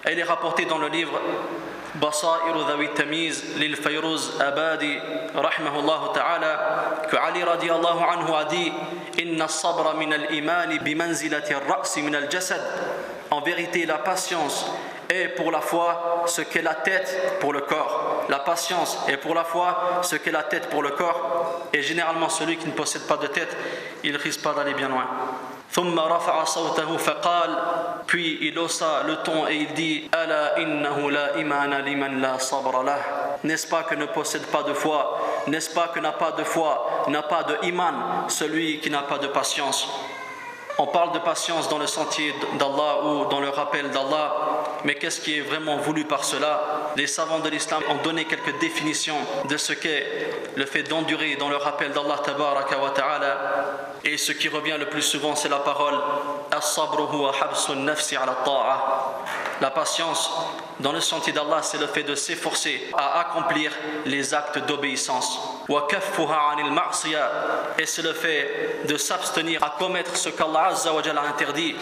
Elle est rapportée dans le livre Basairu Dhawi Tamiz Lil Fayrouz Abadi rahimahullah ta'ala que Ali radiyallahu anhu a dit Inna sabra min al-imani bimanzilati ar-ra'si min al-jasad. En vérité, la patience est pour la foi ce qu'est la tête pour le corps. La patience est pour la foi ce qu'est la tête pour le corps. Et généralement, celui qui ne possède pas de tête, il ne risque pas d'aller bien loin. ثم رفع صوته فقال, puis il haussa le ton et il dit ألا إنه لا إيمان لمن لا صبر له. N'est-ce pas que ne possède pas de foi, n'est-ce pas que n'a pas de foi, n'a pas de iman, celui qui n'a pas de patience. On parle de patience dans le sentier d'Allah ou dans le rappel d'Allah, mais qu'est-ce qui est vraiment voulu par cela? Les savants de l'islam ont donné quelques définitions de ce qu'est le fait d'endurer dans le rappel d'Allah tabaraka wa ta'ala, et ce qui revient le plus souvent c'est la parole As-sabru huwa habsun nafsi ala ta'a. La patience dans le sentier d'Allah, c'est le fait de s'efforcer à accomplir les actes d'obéissance. Wa kaffuha 'anil ma'siyah, et c'est le fait de s'abstenir à commettre ce qu'Allah Azza wa Jalla a interdit.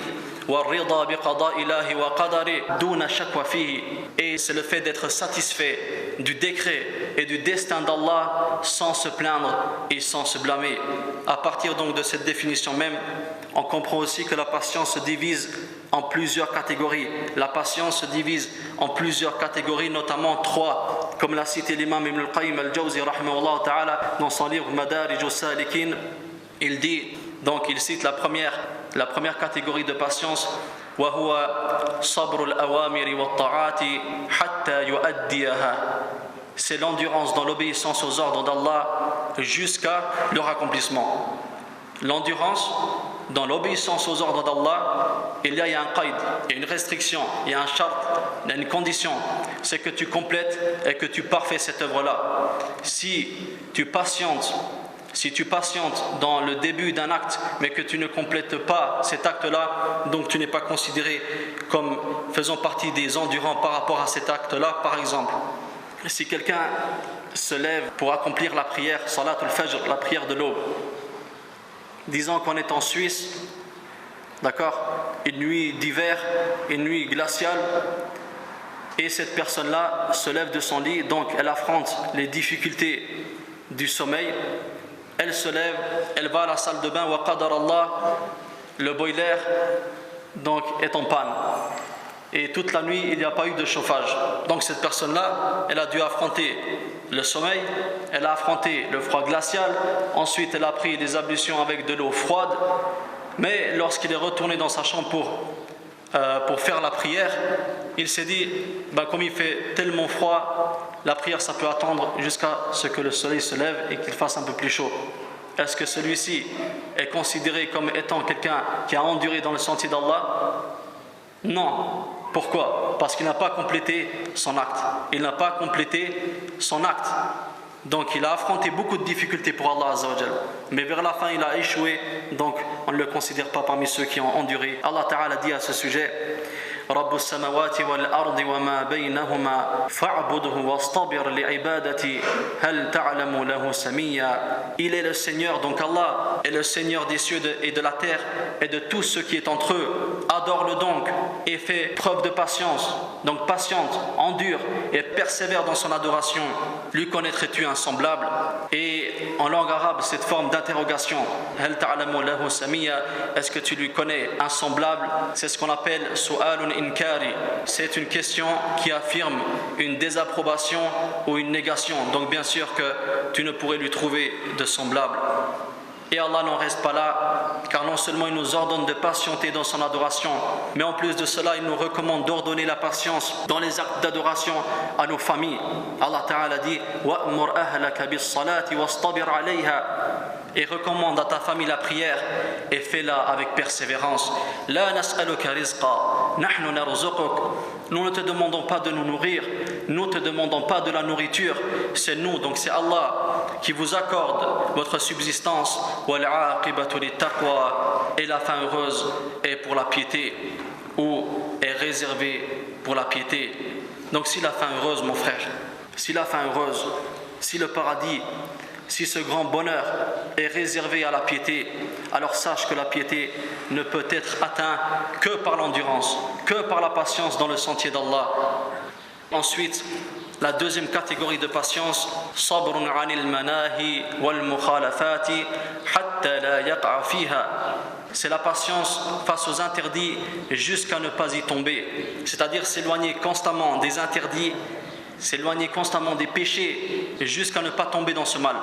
Wa rida bi qada'illahi wa qadari duna shakwa fihi, et c'est le fait d'être satisfait du décret et du destin d'Allah sans se plaindre et sans se blâmer. À partir donc de cette définition même, on comprend aussi que la patience se divise en plusieurs catégories. La patience se divise en plusieurs catégories, notamment 3, comme l'a cité l'imam Ibn al-Qayyim al-Jawzi rahimahullah ta'ala dans son livre Madarij al-Salikin. Il dit, donc il cite la première catégorie de patience, wa huwa sabru al-awamiri wa ta'ati hatta yu'addiyaha. C'est l'endurance dans l'obéissance aux ordres d'Allah jusqu'à leur accomplissement. L'endurance dans l'obéissance aux ordres d'Allah, il y a un qaïd, il y a une restriction, il y a un shart, il y a une condition, c'est que tu complètes et que tu parfais cette œuvre-là. Si tu patientes dans le début d'un acte, mais que tu ne complètes pas cet acte-là, donc tu n'es pas considéré comme faisant partie des endurants par rapport à cet acte-là. Par exemple, si quelqu'un se lève pour accomplir la prière, Salatul Fajr, la prière de l'aube, disons qu'on est en Suisse, d'accord, une nuit d'hiver, une nuit glaciale, et cette personne-là se lève de son lit, donc elle affronte les difficultés du sommeil, elle se lève, elle va à la salle de bain, wa qadar Allah, le boiler donc est en panne, et toute la nuit il n'y a pas eu de chauffage, donc cette personne-là, elle a dû affronter le sommeil, elle a affronté le froid glacial, ensuite elle a pris des ablutions avec de l'eau froide, mais lorsqu'il est retourné dans sa chambre pour faire la prière, il s'est dit, comme il fait tellement froid, la prière ça peut attendre jusqu'à ce que le soleil se lève et qu'il fasse un peu plus chaud. Est-ce que celui-ci est considéré comme étant quelqu'un qui a enduré dans le sentier d'Allah? Non. Pourquoi? Parce qu'il n'a pas complété son acte. Il n'a pas complété son acte. Donc il a affronté beaucoup de difficultés pour Allah Azza wa Jal. Mais vers la fin il a échoué. Donc on ne le considère pas parmi ceux qui ont enduré. Allah Ta'ala dit à ce sujet, رب السماوات والأرض وما بينهما فاعبده واصطبر لعبادتي هل تعلم له سميا. Il est le Seigneur, donc Allah est le Seigneur des cieux et de la terre et de tout ce qui est entre eux. Adore-le donc et fais preuve de patience. Donc patiente, endure et persévère dans son adoration. Lui connaîtrais-tu un semblable? Et en langue arabe, cette forme d'interrogation, هل تعلم له سميا, est-ce que tu lui connais un semblable? C'est ce qu'on appelle su'alun inkari. C'est une question qui affirme une désapprobation ou une négation. Donc bien sûr que tu ne pourrais lui trouver de semblable. Et Allah n'en reste pas là, car non seulement il nous ordonne de patienter dans son adoration, mais en plus de cela il nous recommande d'ordonner la patience dans les actes d'adoration à nos familles. Allah Ta'ala dit وَأْمُرْ أَهْلَكَ بِالصَّلَاةِ وَاصْطَبِرْ عَلَيْهَا, et recommande à ta famille la prière et fais-la avec persévérance. La nas'aluka rizqa, nahnu narzuquk. Nous ne te demandons pas de nous nourrir, nous ne te demandons pas de la nourriture, c'est nous, donc c'est Allah qui vous accorde votre subsistance. Wal aqibatu littaqwa, et la fin heureuse est pour la piété, ou est réservée pour la piété. Donc si la fin heureuse, mon frère, si la fin heureuse, si le paradis, si ce grand bonheur est réservé à la piété, alors sache que la piété ne peut être atteinte que par l'endurance, que par la patience dans le sentier d'Allah. Ensuite, la deuxième catégorie de patience, sabrun 'anil manahi wal mukhalafati hatta la yaqa fiha. C'est la patience face aux interdits jusqu'à ne pas y tomber. C'est-à-dire s'éloigner constamment des interdits, s'éloigner constamment des péchés jusqu'à ne pas tomber dans ce mal.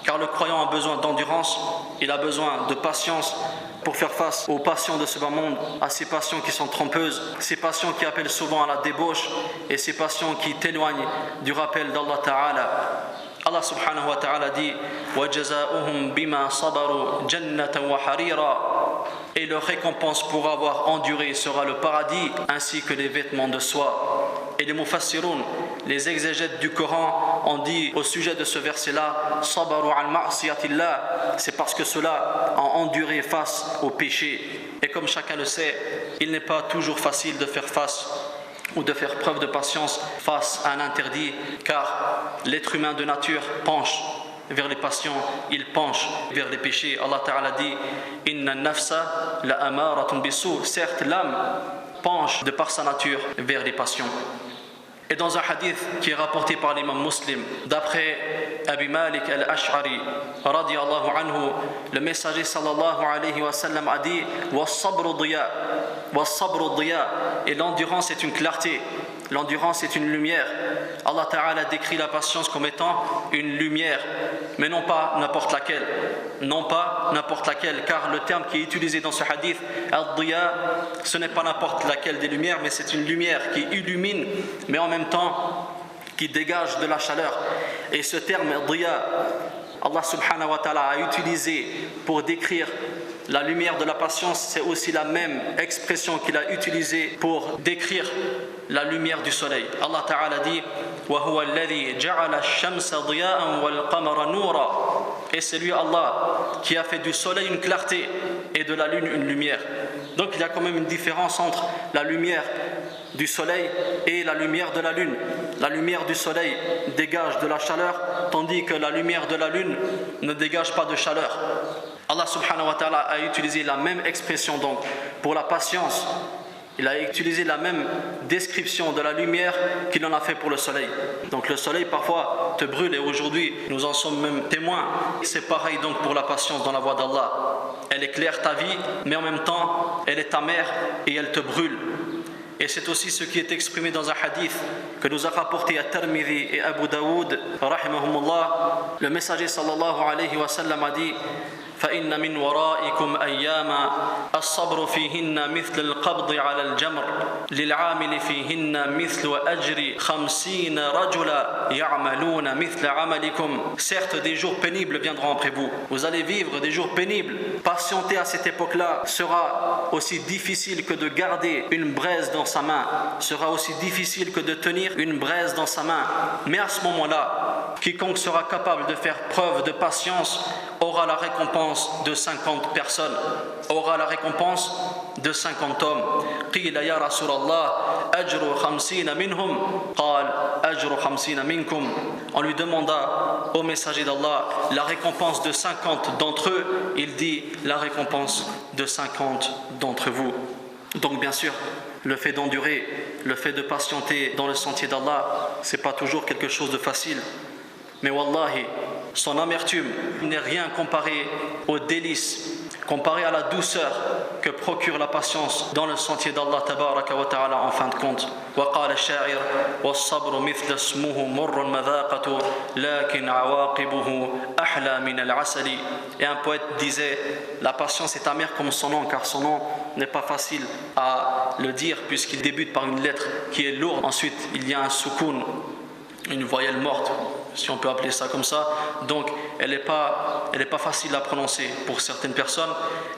Car le croyant a besoin d'endurance, il a besoin de patience pour faire face aux passions de ce bas monde, à ces passions qui sont trompeuses, ces passions qui appellent souvent à la débauche et ces passions qui t'éloignent du rappel d'Allah Ta'ala. Allah subhanahu wa ta'ala dit وَجَزَاؤُهُمْ بِمَا صَبَرُوا جَنَّةً وَحَرِيرًا. Et leur récompense pour avoir enduré sera le paradis ainsi que les vêtements de soie. Et les mufassiroun, les exégètes du Coran, ont dit au sujet de ce verset-là صَبَرُوا عَنْ مَعْصِيَةِ. C'est parce que ceux-là ont enduré face au péché. Et comme chacun le sait, il n'est pas toujours facile de faire face ou de faire preuve de patience face à un interdit, car l'être humain de nature penche vers les passions, il penche vers les péchés. Allah Ta'ala dit Inna nafsa la amaratun bisu. Certes, l'âme penche de par sa nature vers les passions. Et dans un hadith qui est rapporté par l'imam Muslim, d'après Abi Malik al-Ash'ari radiyallahu anhu, le messager sallallahu alayhi wa sallam a dit was-sabru diya, was-sabru diya. Et l'endurance est une clarté, l'endurance est une lumière. Allah Ta'ala décrit la patience comme étant une lumière, mais non pas n'importe laquelle. Non pas n'importe laquelle, car le terme qui est utilisé dans ce hadith, al-diya, ce n'est pas n'importe laquelle des lumières, mais c'est une lumière qui illumine, mais en même temps qui dégage de la chaleur. Et ce terme diya, Allah subhanahu wa ta'ala a utilisé pour décrire la lumière de la patience, c'est aussi la même expression qu'il a utilisée pour décrire la lumière du soleil. Allah Ta'ala dit وَهُوَ الَّذِي جَعَلَ الشَّمْسَ ضِيَاءً وَالْقَمَرَ نُورًا. Et c'est lui Allah qui a fait du soleil une clarté et de la lune une lumière. Donc il y a quand même une différence entre la lumière du soleil et la lumière de la lune. La lumière du soleil dégage de la chaleur, tandis que la lumière de la lune ne dégage pas de chaleur. Allah subhanahu wa ta'ala a utilisé la même expression donc pour la patience. Il a utilisé la même description de la lumière qu'il en a fait pour le soleil. Donc le soleil parfois te brûle et aujourd'hui nous en sommes même témoins. C'est pareil donc pour la patience dans la voie d'Allah. Elle éclaire ta vie, mais en même temps elle est ta mère et elle te brûle. Et c'est aussi ce qui est exprimé dans un hadith que nous a rapporté à Tirmidhi et Abu Daoud rahimahumullah. Le messager sallallahu alayhi wa sallam a dit فإن من ورائكم أياما الصبر فيهن مثل القبض على الجمر للعامل فيهن مثل أجر 50 رجلا يعملون مثل عملكم. Certes, des jours pénibles viendront après vous. Vous allez vivre des jours pénibles. Patienter à cette époque-là sera aussi difficile que de garder une braise dans sa main, sera aussi difficile que de tenir une braise dans sa main. Mais à ce moment-là, quiconque sera capable de faire preuve de patience aura la récompense de 50 personnes, aura la récompense de 50 hommes. قيل يا رسول الله أجر 50 منهم قال أجر 50 منكم. On lui demanda au messager d'Allah la récompense de 50 d'entre eux. Il dit la récompense de 50 d'entre vous. Donc bien sûr, le fait d'endurer, le fait de patienter dans le sentier d'Allah, c'est pas toujours quelque chose de facile. Mais wallahi, son amertume n'est rien comparé aux délices, comparé à la douceur que procure la patience dans le sentier d'Allah tabaraka wa ta'ala en fin de compte. وقال الشاعر والصبر مثل اسمه مر مذاقة لكن عواقبه أحلى من العسل. Et un poète disait la patience est amère comme son nom, car son nom n'est pas facile à le dire puisqu'il débute par une lettre qui est lourde. Ensuite il y a un soukoun, une voyelle morte, si on peut appeler ça comme ça. Donc elle n'est pas facile à prononcer pour certaines personnes.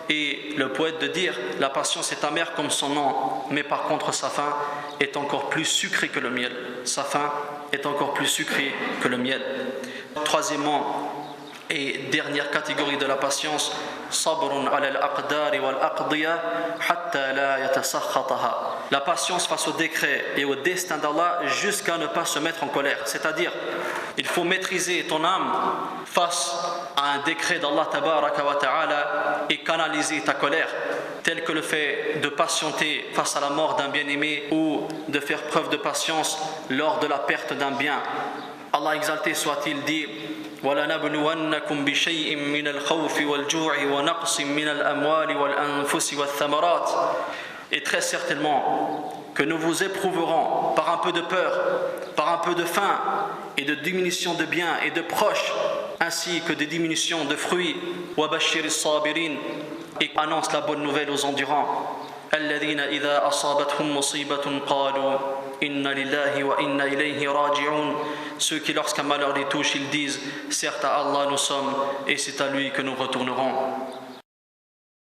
Et le poète de dire la patience est amère comme son nom, mais par contre sa fin est encore plus sucrée que le miel. Sa fin est encore plus sucrée que le miel. Troisièmement et dernière catégorie de la patience, sabrun ala al-aqdari wal-aqdiya hatta la yatasakhataha. La patience face au décret et au destin d'Allah jusqu'à ne pas se mettre en colère. C'est-à-dire, il faut maîtriser ton âme face à un décret d'Allah tabaraka wa ta'ala et canaliser ta colère. tel que le fait de patienter face à la mort d'un bien-aimé ou de faire preuve de patience lors de la perte d'un bien. Allah exalté soit-il dit: وَلَنَبْلُوَنَّكُمْ بِشَيْءٍ مِّنَ الْخَوْفِ وَالْجُوعِ وَنَقْصٍ مِّنَ الْأَمْوَالِ وَالْأَنفُسِ وَالثَّمَرَاتِ. Et très certainement que nous vous éprouverons par un peu de peur, par un peu de faim et de diminution de biens et de proches, ainsi que des diminutions de fruits. وَبَشِّرِ الصَّابِرِينَ. Et annonce la bonne nouvelle aux endurants. الَّذِينَ إِذَا أَصَابَتْهُمْ مُصِيبَةٌ قَالُوا إِنَّا لِلَّهِ وَإِنَّا إِلَيْهِ راجعون. Ceux qui lorsqu'un malheur les touche, ils disent: certes à Allah nous sommes et c'est à lui que nous retournerons.